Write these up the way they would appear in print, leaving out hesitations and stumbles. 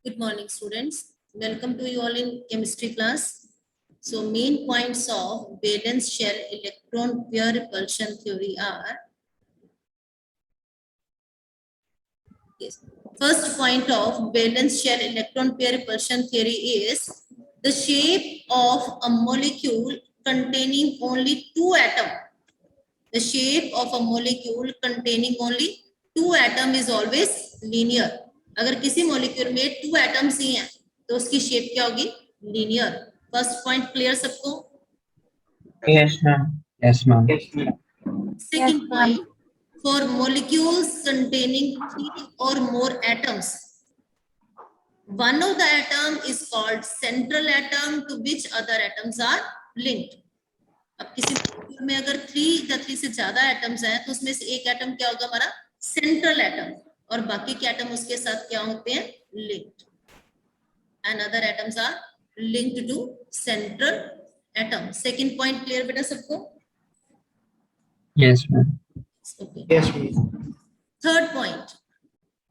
Good morning, students. Welcome to you all in chemistry class. So, main points of valence shell electron pair repulsion theory are, yes. First point of valence shell electron pair repulsion theory is the shape of a molecule containing only two atoms. The shape of a molecule containing only two atoms is always linear. अगर किसी molecule में two atoms ही हैं तो उसकी shape क्या होगी? Linear. First point clear सबको? Yes, ma'am. Yes, ma'am. Second point, for molecules containing three or more atoms, one of the atom is called central atom to which other atoms are linked. अब किसी molecule में अगर three से ज्यादा atoms हैं तो उसमें से एक एटम क्या होगा हमारा सेंट्रल एटम और बाकी के एटम उसके साथ क्या होते हैं linked and other atoms are linked to central atom. Second point clear बेटा सबको? Yes, ma'am. Okay. Yes, ma'am. Third point,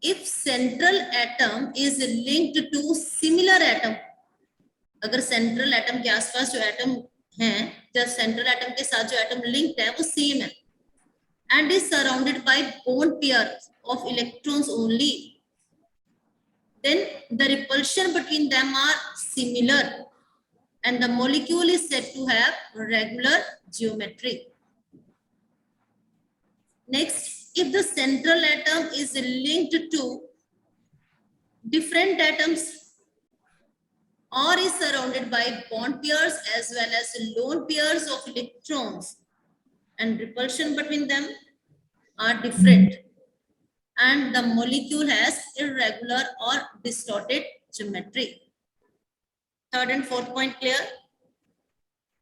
if central atom is linked to similar atom, अगर सेंट्रल एटम के आसपास जो एटम हैं, जब सेंट्रल एटम के साथ जो एटम लिंक्ड है वो सेम है and is surrounded by bond pairs of electrons only, then the repulsion between them are similar and the molecule is said to have regular geometry. Next, if the central atom is linked to different atoms or is surrounded by bond pairs as well as lone pairs of electrons, and repulsion between them are different and the molecule has irregular or distorted geometry. Third and fourth point clear?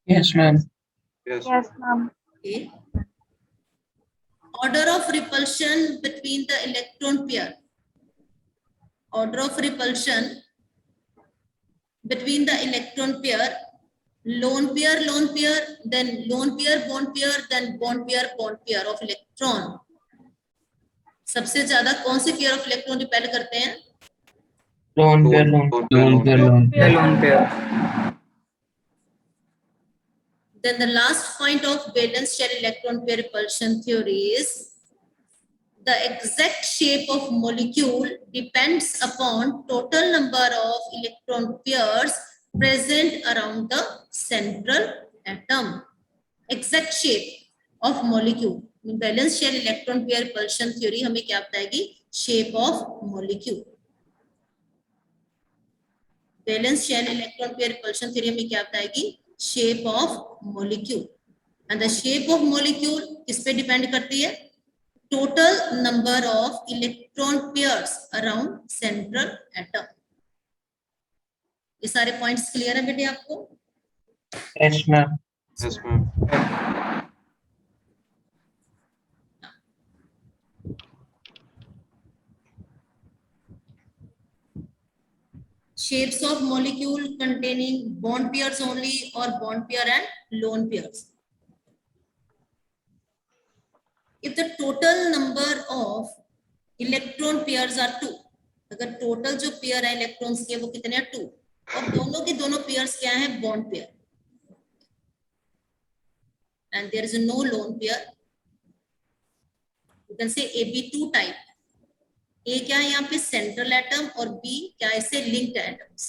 Yes, ma'am. Yes, ma'am. Okay. Order of repulsion between the electron pair. Order of repulsion between the electron pair, lone pair, then lone pair, then bond pair of electron. सबसे ज्यादा कौन से pair of electron repel करते हैं? Lone pair. Then the last point of valence shell electron pair repulsion theory is the exact shape of molecule depends upon total number of electron pairs present around the central atom. Exact shape of molecule. Valence shell electron pair repulsion theory हमें क्या बताएगी? Shape of molecule. Valence shell electron pair repulsion theory हमें क्या बताएगी? Shape of molecule. And the shape of molecule किस पे depend करती है? Total number of electron pairs around central atom. ये सारे points clear है बेटे आपको? Yes, ma'am. yes, ma'am. Shapes of molecule containing bond pairs only or bond pair and lone pairs. If the total number of electron pairs are 2, अगर total जो pair है electrons के वो कितने हैं 2 और दोनों के दोनों pairs क्या है bond pair and there is no lone pair, you can say AB2 type. A क्या है यहाँ पे सेंट्रल एटम और B क्या है इससे लिंक्ड एटम्स,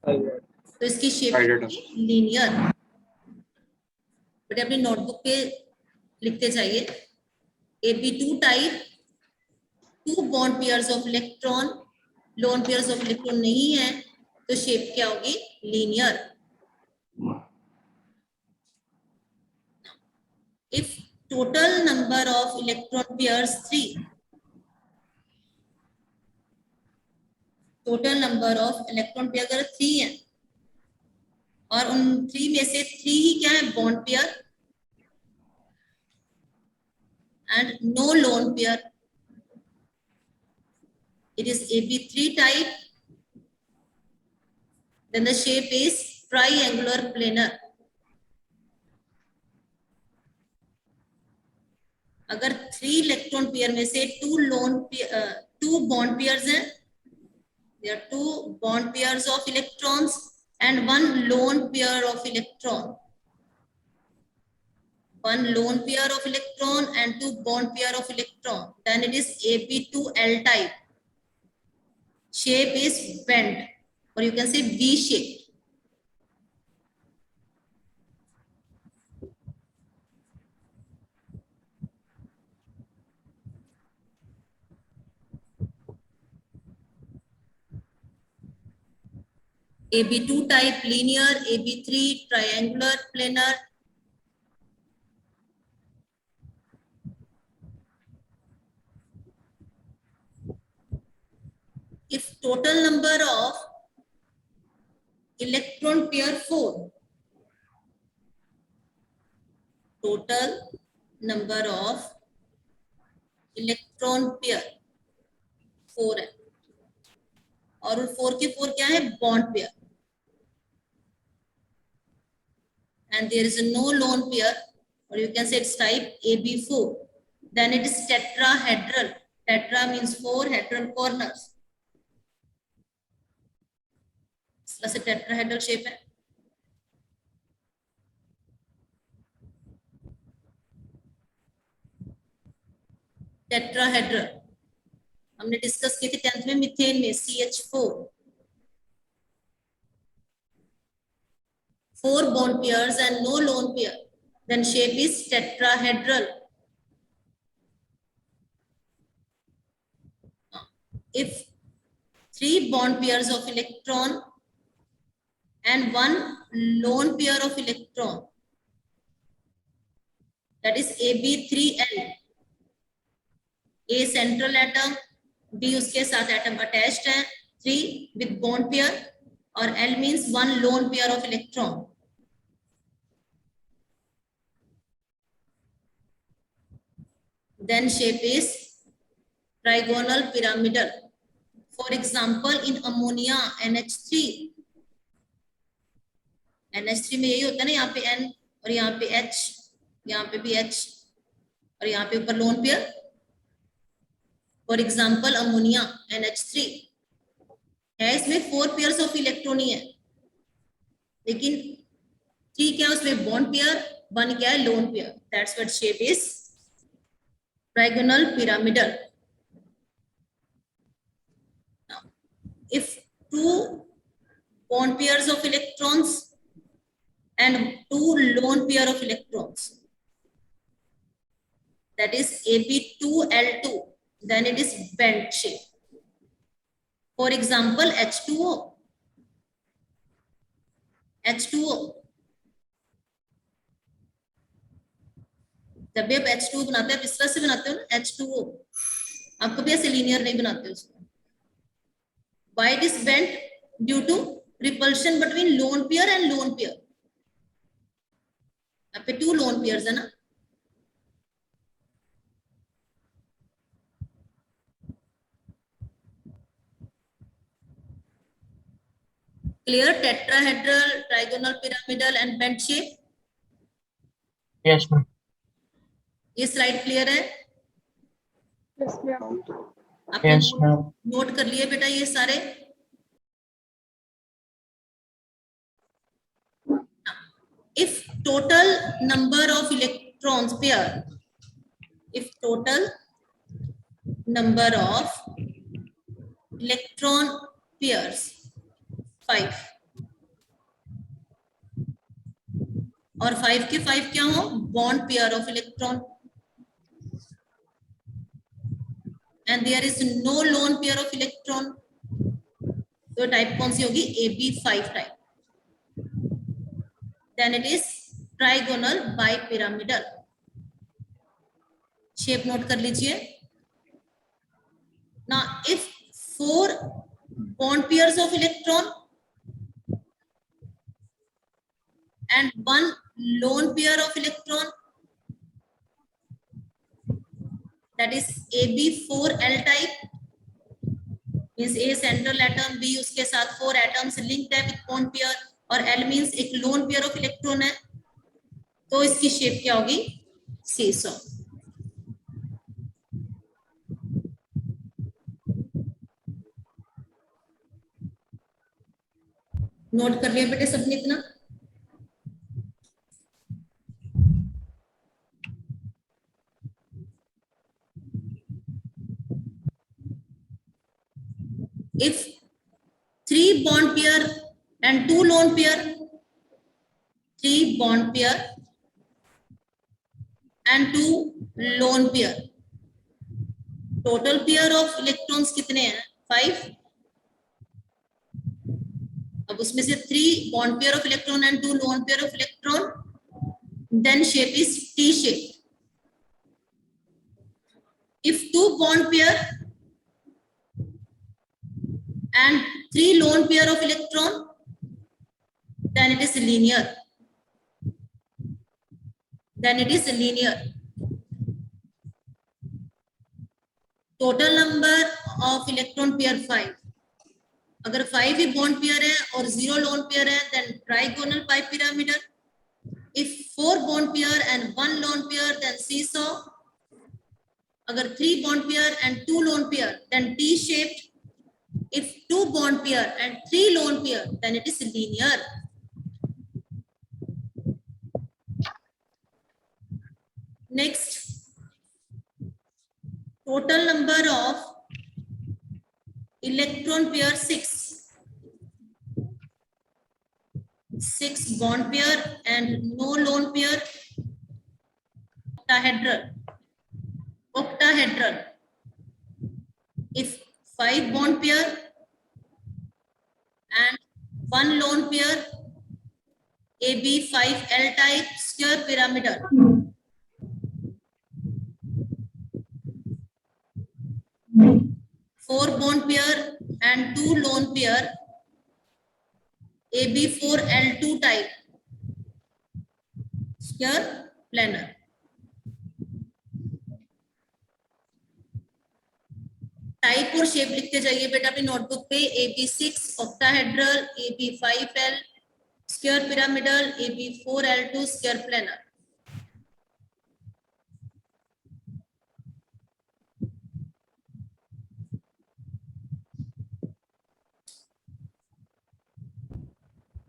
तो इसकी शेप लीनियर. बट अपनी नोटबुक पे लिखते जाइए AB2 type, 2 bond pairs of electron, lone pairs of electron नहीं है तो शेप क्या होगी linear. If total number of electron pairs 3, total number of electron pair अगर 3 है और उन 3 में से 3 ही क्या है bond pair and no lone pair, it is AB3 type, then the shape is triangular planar. अगर 3 इलेक्ट्रॉन पेयर में से 2 बॉन्ड पेयर्स हैं There are two bond pairs of electrons and one lone pair of electron. One lone pair of electron and two bond pair of electron. Then it is Ab2L type. Shape is bent, or you can say V shape. Ab2 type linear, Ab3 triangular planar. If total number of electron pair 4, total number of electron pair 4 है और उन 4 के 4 क्या है bond pair and there is no lone pair or you can say it's type AB4, then it is tetrahedral. Tetra means 4, hedral corners. इस तरह से tetrahedral shape है. टेट्राहेड्रल हमने डिस्कस की थी 10th में मीथेन में CH4 4 bond pairs and no lone pair, then shape is tetrahedral. If 3 bond pairs of electron and 1 lone pair of electron, that is Ab3L, A central atom, B उसके साथ atom attached है, 3 with bond pair और L means 1 lone pair of electron. Then shape is trigonal pyramidal. For example, in ammonia NH3, NH3 में यही होता है ना, यहाँ पे N और यहाँ पे H, यहाँ पे भी H और यहाँ पे ऊपर lone pair. For example, ammonia NH3 है, इसमें 4 pairs of electron ही है, लेकिन 3 क्या है उसमें bond pair, 1 क्या है lone pair. That's what shape is trigonal pyramidal. Now, if 2 bond pairs of electrons and 2 lone pair of electrons, that is Ab2L2, then it is bent shape. For example, H2O. जब भी आप H2O बनाते हैं आप इस तरह से बनाते हो ना H2O, आप कभी ऐसे लीनियर नहीं बनाते उसको. Why it is bent? Due to repulsion between lone pair and lone pair. यहाँ पे 2 lone pairs है ना. Clear? Tetrahedral, trigonal pyramidal and bent shape. Yes, ma'am. ये स्लाइड क्लियर है? Yes, ma'am. आपने Yes, ma'am. नोट कर लिए बेटा ये सारे? If total number of electrons pair, if total number of electron pairs 5 और 5 के 5 क्या हो bond pair of electron and there is no lone pair of electron, तो टाइप कौन सी होगी AB5 type. Then it is trigonal bipyramidal. Shape note कर लीजिए. Now if 4 bond pairs of electron and 1 lone pair of electron, that is AB4L type, means A central atom, B उसके साथ 4 atoms linked है with bond pair और L means एक lone pair of electron है, तो इसकी shape क्या होगी seesaw. नोट कर लिया बेटे सबने इतना? If 3 bond pair and 2 lone pair, 3 bond pair and 2 lone pair, total pair of electrons कितने हैं? 5. अब उसमें से 3 bond pair of electron and 2 lone pair of electron, then shape is T shape. If 2 bond pair and 3 lone pair of electron, then it is linear. Then it is linear. Total number of electron pair 5. अगर 5 ही bond pair है और 0 lone pair है, then trigonal bipyramidal. If 4 bond pair and 1 lone pair, then seesaw. अगर 3 bond pair and 2 lone pair, then T-shaped. If 2 bond pair and 3 lone pair, then it is linear. Next, total number of electron pair 6. 6 bond pair and no lone pair. Octahedral. Octahedral. If 5 bond pair and 1 lone pair, AB5L type square pyramidal. 4 bond pair and 2 lone pair, AB4L2 type square planar. Type और shape लिखते जाइए बेटा अपनी notebook पे. AB6 octahedral, AB5L square pyramidal, AB4L2 square planar.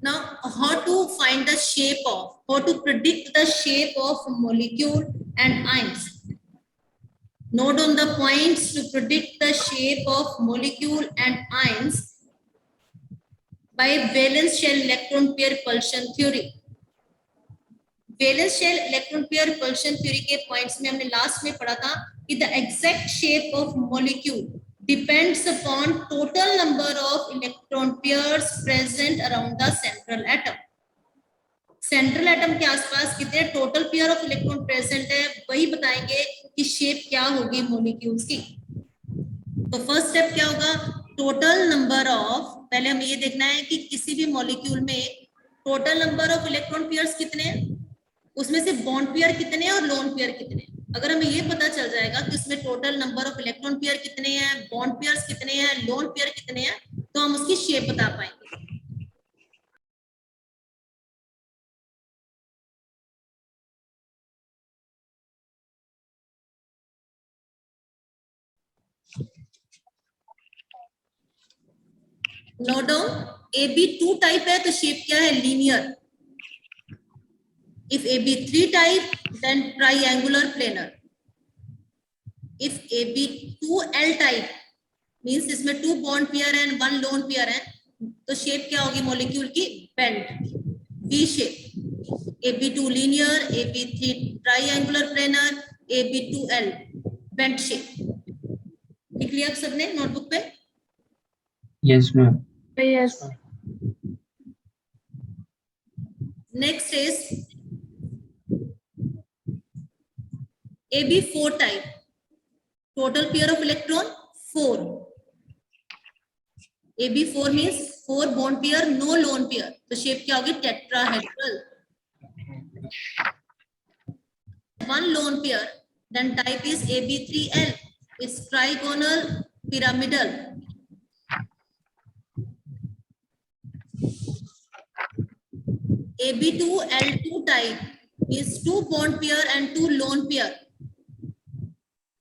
Now, how to find the shape of, how to predict the shape of molecule and ions? Note on the points to predict the shape of molecule and ions by valence shell electron pair repulsion theory. Valence shell electron pair repulsion theory के points में हमने last में पढ़ा था कि the exact shape of molecule depends upon total number of electron pairs present around the central atom. Central atom के आसपास कितने total pair of electron present है, वही बताएंगे कि शेप क्या होगी मॉलिक्यूल्स की. तो फर्स्ट स्टेप क्या होगा? टोटल नंबर ऑफ, पहले हमें ये देखना है कि किसी भी मॉलिक्यूल में total number of electron pairs कितने हैं, उसमें से बॉन्ड पेयर कितने हैं और लोन पेयर कितने हैं. अगर हमें ये पता चल जाएगा कि उसमें total number of electron pair कितने हैं, बॉन्ड पेयर्स कितने हैं, लोन पेयर कितने हैं, तो हम उसकी शेप बता पाएंगे. नोट डाउन, AB2 टाइप है तो शेप क्या है? Linear. If AB3 type, then triangular planar. If AB2L type means इसमें 2 bond pair and 1 lone pair है, तो शेप क्या होगी मॉलिक्यूल की? Bend, V shape. AB2 linear, AB3 triangular planar, AB2L bend shape. लिख लिया आप सबने नोटबुक पे? Yes, ma'am. Yes. Next is AB4 type. Total pair of electron 4. AB4 means 4 bond pair, no lone pair. तो shape क्या होगी? Tetrahedral. 1 lone pair, then type is AB3L. It's trigonal pyramidal. AB2L2 type is 2 bond pair and 2 lone pair.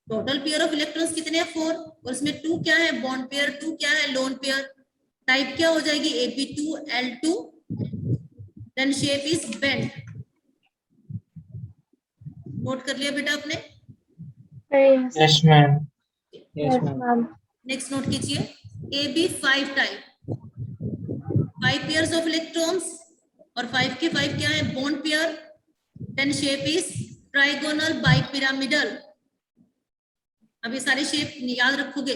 Total pair of electrons कितने हैं? 4. और इसमें 2 क्या है? Bond pair. 2 क्या है? Lone pair. टाइप क्या हो जाएगी? Ab2L2, then shape is bent. Note कर लिया बेटा आपने? Yes. Yes, ma'am. Yes, Yes, ma'am. ma'am. Next note कीजिए, Ab5 type, 5 pairs of electrons और 5 के 5 क्या है? Bond pair, then shape is trigonal bipyramidal. अब ये सारे शेप याद रखोगे।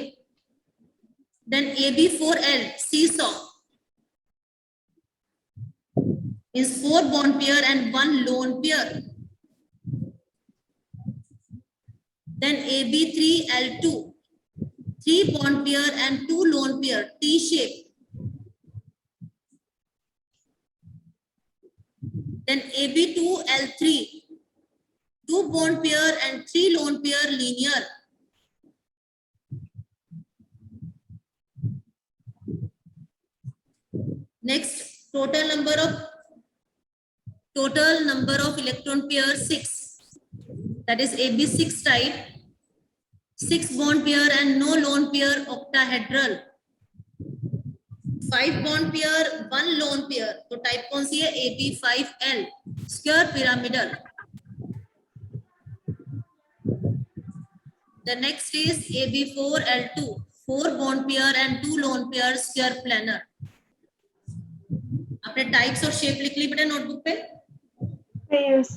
Then Ab4L seesaw is 4 bond pair and 1 lone pair. Then Ab3L2 3 bond pair and 2 lone pair, T shape. Then Ab2L3 2 bond pair and 3 lone pair, linear. Next, total number of electron pairs 6. That is Ab6 type. 6 bond pair and no lone pair, octahedral. 5 bond pair, 1 lone pair. तो type कौन सी है? Ab5L, square pyramidal. The next is Ab4L2, 4 bond pair and 2 lone pair, square planar. आपने types और shape लिख ली बेटा notebook पे? Yes.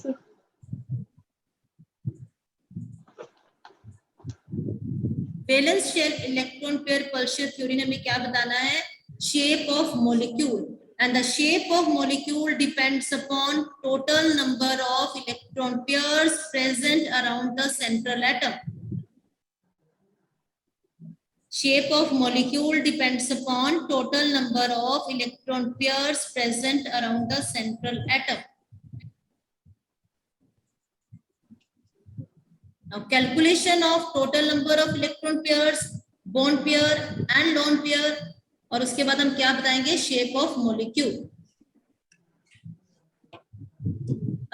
Valence shell electron pair repulsion theory ने हमें क्या बताना है? Shape of molecule, and the shape of molecule depends upon total number of electron pairs present around the central atom. Shape of molecule depends upon total number of electron pairs present around the central atom. Now calculation of total number of electron pairs, bond pair and lone pair, और उसके बाद हम क्या बताएंगे? Shape of molecule.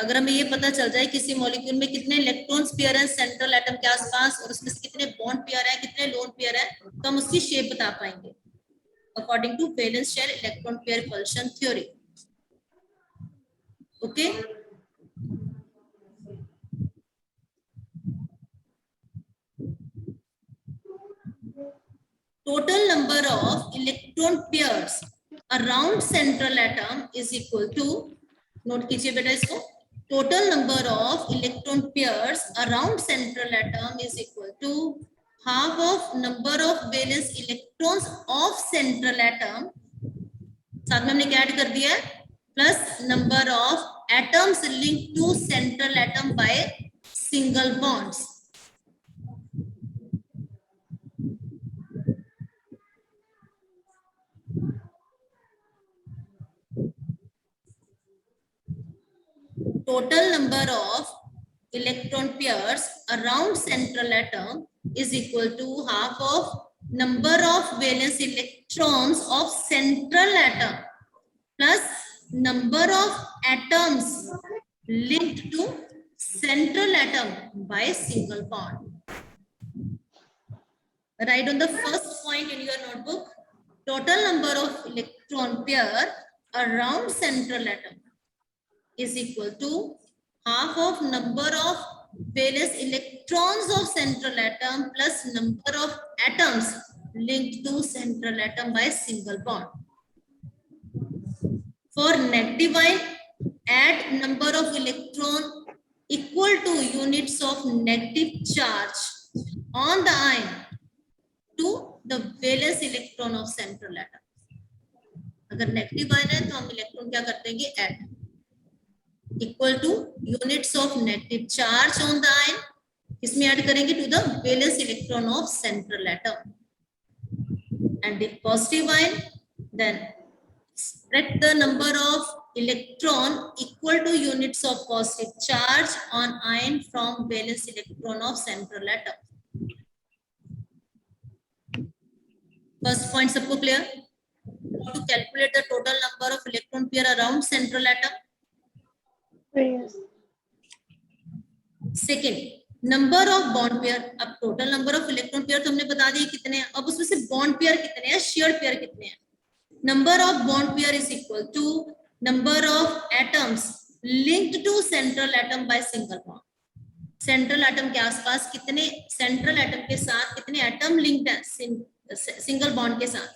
अगर हमें ये पता चल जाए किसी मॉलिक्यूल में कितने इलेक्ट्रॉन्स पेयर हैं सेंट्रल एटम के आसपास और उसमें से कितने बॉन्ड पेयर हैं, कितने लोन पेयर हैं, तो हम उसकी शेप बता पाएंगे according to valence shell electron pair repulsion theory. Okay, total number of electron pairs around central atom is equal to, note कीजिए बेटा इसको, total number of electron pairs around central atom is equal to half of number of valence electrons of central atom, साथ में हमने क्या add कर दिया है? Plus number of atoms linked to central atom by single bonds. Total number of electron pairs around central atom is equal to half of number of valence electrons of central atom plus number of atoms linked to central atom by single bond. Write on the first point in your notebook, total number of electron pair around central atom is equal to half of number of valence electrons of central atom plus number of atoms linked to central atom by single bond. For negative ion, add number of electron equal to units of negative charge on the ion to the valence electron of central atom. अगर negative ion है तो हम electron क्या करते हैं? Add equal to units of negative charge on the ion, इसमें add करेंगे to the valence electron of central atom, and if positive ion then spread the number of electron equal to units of positive charge on ion from valence electron of central atom. First point सबको clear? How to calculate the total number of electron pair around central atom? Yes. Second, number of bond pair. अब total number of electron pair तो हमने बता दिए कितने हैं, अब उसमें से बॉन्ड पेयर कितने हैं, शेयर पेयर कितने हैं। Number of bond pair is equal to number of atoms linked to central atom by single bond. Central atom के आसपास कितने सेंट्रल एटम के साथ कितने एटम लिंक्ड है सिंगल बॉन्ड के साथ.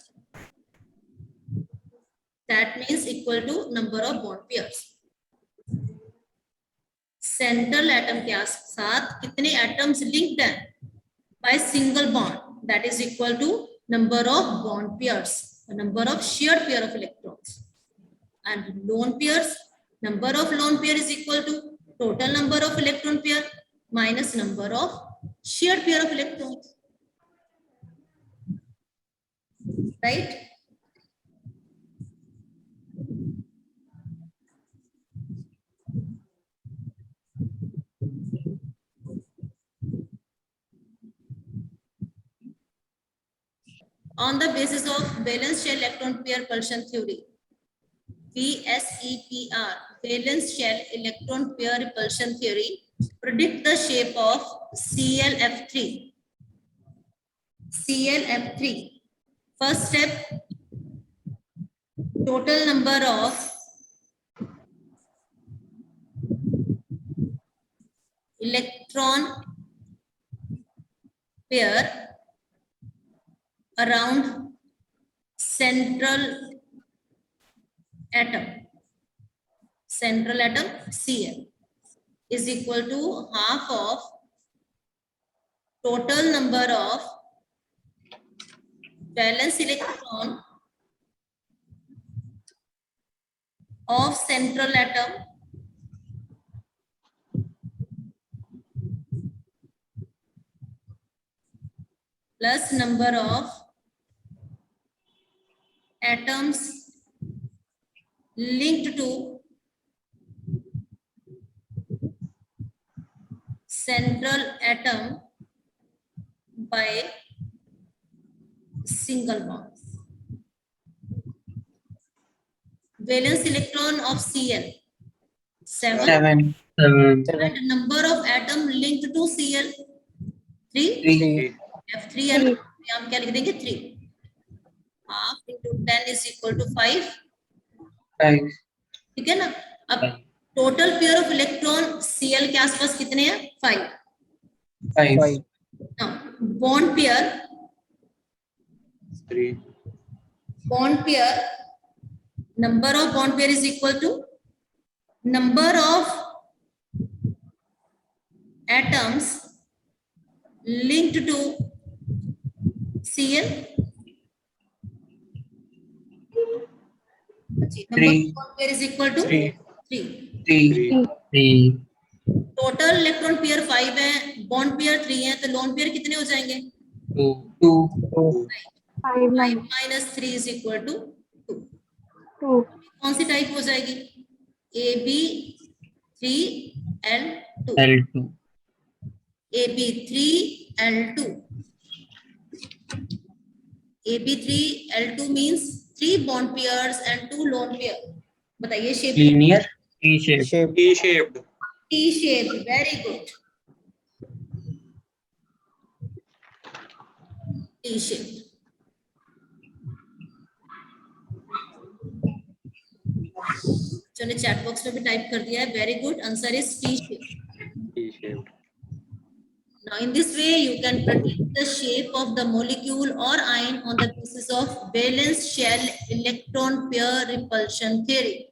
That means equal to number of bond pairs. Central atom के साथ कितने एटम्स लिंक्ड हैं by single bond, that is equal to number of bond pairs, the number of shared pair of electrons. And lone pairs, number of lone pair is equal to total number of electron pair minus number of shared pair of electrons, right? On the basis of valence shell electron pair repulsion theory, VSEPR, valence shell electron pair repulsion theory, predict the shape of ClF3. ClF3. First step, total number of electron pair around central atom Cl is equal to half of total number of valence electron of central atom plus number of atoms linked to central atom by single bonds. Valence electron of Cl 7 7. and number of atom linked to Cl 3. 3. F3 है ना, हम क्या लिख देंगे 3. Half into 10 is equal to 5. 5. ठीक है ना. अब total pair of electron Cl के आसपास कितने हैं 5. 5. Now bond pair 3. bond pair, number of bond pair is equal to number of atoms linked to Cl. Number of bond pair is equal to 3. 3. 3. 3. Total electron pair 5 है, bond pair 3 है, तो lone pair कितने हो जाएंगे 2. 2. 5 5 minus 3 is equal to 2. 2. कौन सी type हो जाएगी AB3L2. L2. AB3L2. AB3L2 means 3 bond pairs and 2 lone pair. बताइए shape Linear. T-shape. T-shaped. T-shaped. Very good. T-shaped. जो ने चैट बॉक्स में भी टाइप कर दिया है. Very good. Answer is T-shaped. T-shaped. Now in this way you can predict the shape of the molecule or ion on the basis of valence shell electron pair repulsion theory.